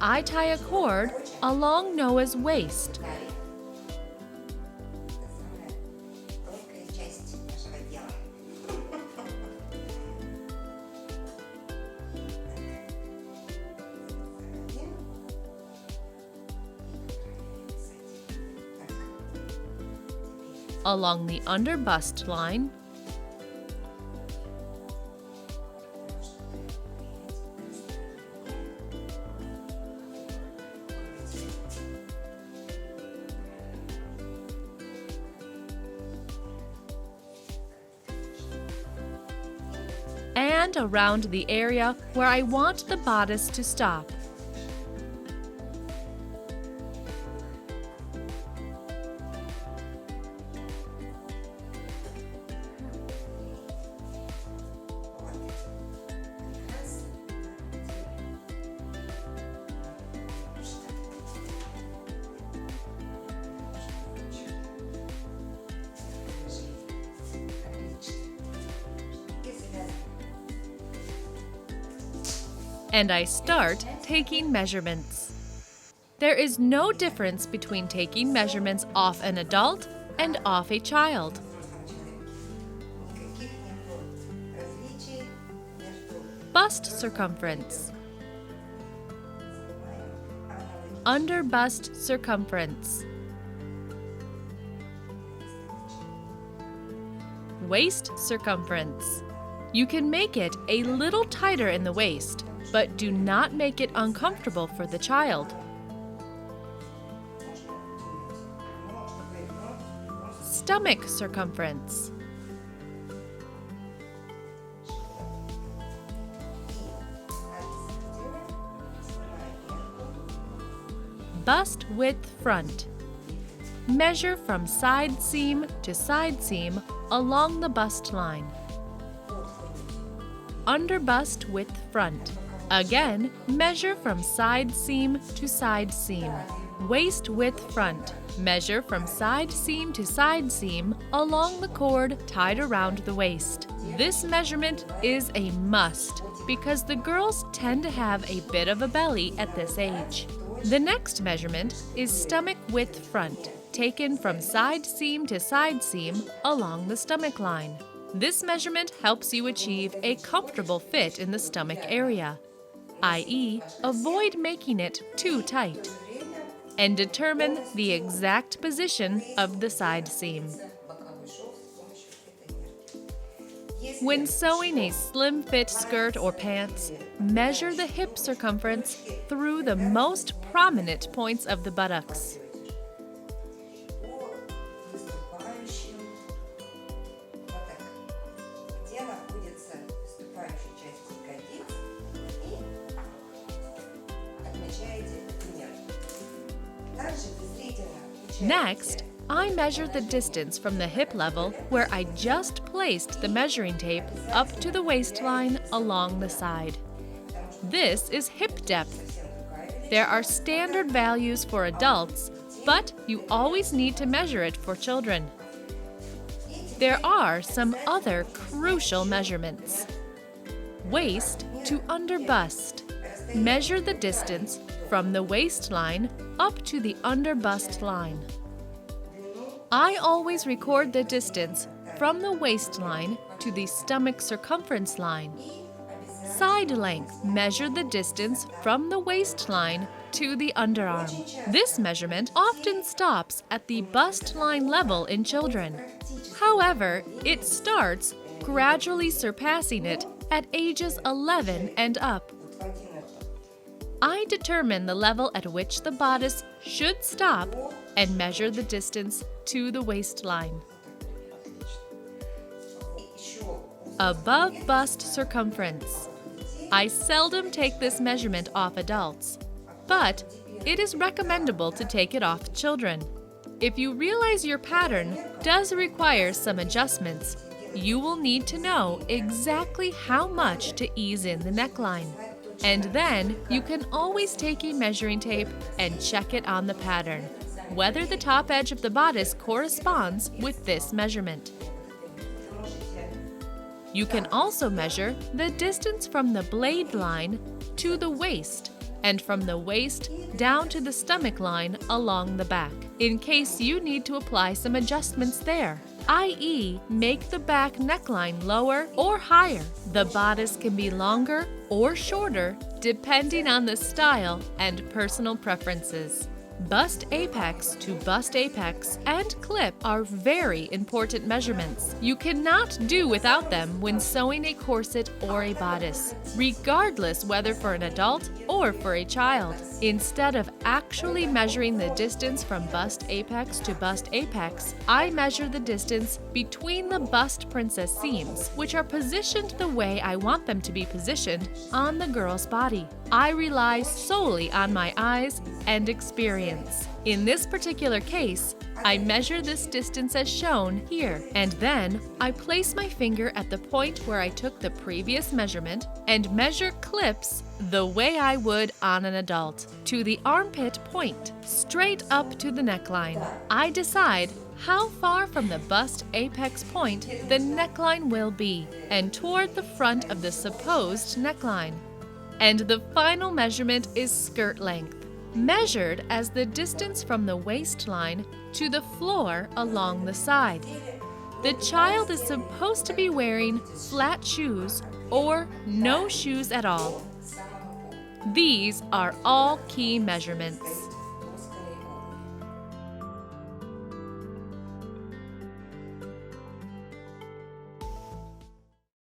I tie a cord along Noah's waist. Along the under bust line, and around the area where I want the bodice to stop. And I start taking measurements. There is no difference between taking measurements off an adult and off a child. Bust circumference. Under bust circumference. Waist circumference. You can make it a little tighter in the waist, but do not make it uncomfortable for the child. Stomach circumference. Bust width front. Measure from side seam to side seam along the bust line. Under bust width front. Again, measure from side seam to side seam. Waist width front. Measure from side seam to side seam along the cord tied around the waist. This measurement is a must because the girls tend to have a bit of a belly at this age. The next measurement is stomach width front, taken from side seam to side seam along the stomach line. This measurement helps you achieve a comfortable fit in the stomach area, i.e., avoid making it too tight, and determine the exact position of the side seam. When sewing a slim fit skirt or pants, measure the hip circumference through the most prominent points of the buttocks. Next, I measure the distance from the hip level where I just placed the measuring tape up to the waistline along the side. This is hip depth. There are standard values for adults, but you always need to measure it for children. There are some other crucial measurements. Waist to under bust. Measure the distance from the waistline up to the under bust line. I always record the distance from the waistline to the stomach circumference line. Side length. Measure the distance from the waistline to the underarm. This measurement often stops at the bust line level in children. However, it starts gradually surpassing it at ages 11 and up. I determine the level at which the bodice should stop and measure the distance to the waistline. Above bust circumference. I seldom take this measurement off adults, but it is recommendable to take it off children. If you realize your pattern does require some adjustments, you will need to know exactly how much to ease in the neckline. And then you can always take a measuring tape and check it on the pattern, whether the top edge of the bodice corresponds with this measurement. You can also measure the distance from the blade line to the waist and from the waist down to the stomach line along the back, in case you need to apply some adjustments there, i.e., make the back neckline lower or higher. The bodice can be longer or shorter depending on the style and personal preferences. Bust apex to bust apex and clip are very important measurements. You cannot do without them when sewing a corset or a bodice, regardless whether for an adult or for a child. Instead of actually measuring the distance from bust apex to bust apex, I measure the distance between the bust princess seams, which are positioned the way I want them to be positioned on the girl's body. I rely solely on my eyes and experience. In this particular case, I measure this distance as shown here, and then I place my finger at the point where I took the previous measurement and measure clips the way I would on an adult, to the armpit point, straight up to the neckline. I decide how far from the bust apex point the neckline will be, and toward the front of the supposed neckline. And the final measurement is skirt length, measured as the distance from the waistline to the floor along the side. The child is supposed to be wearing flat shoes or no shoes at all. These are all key measurements.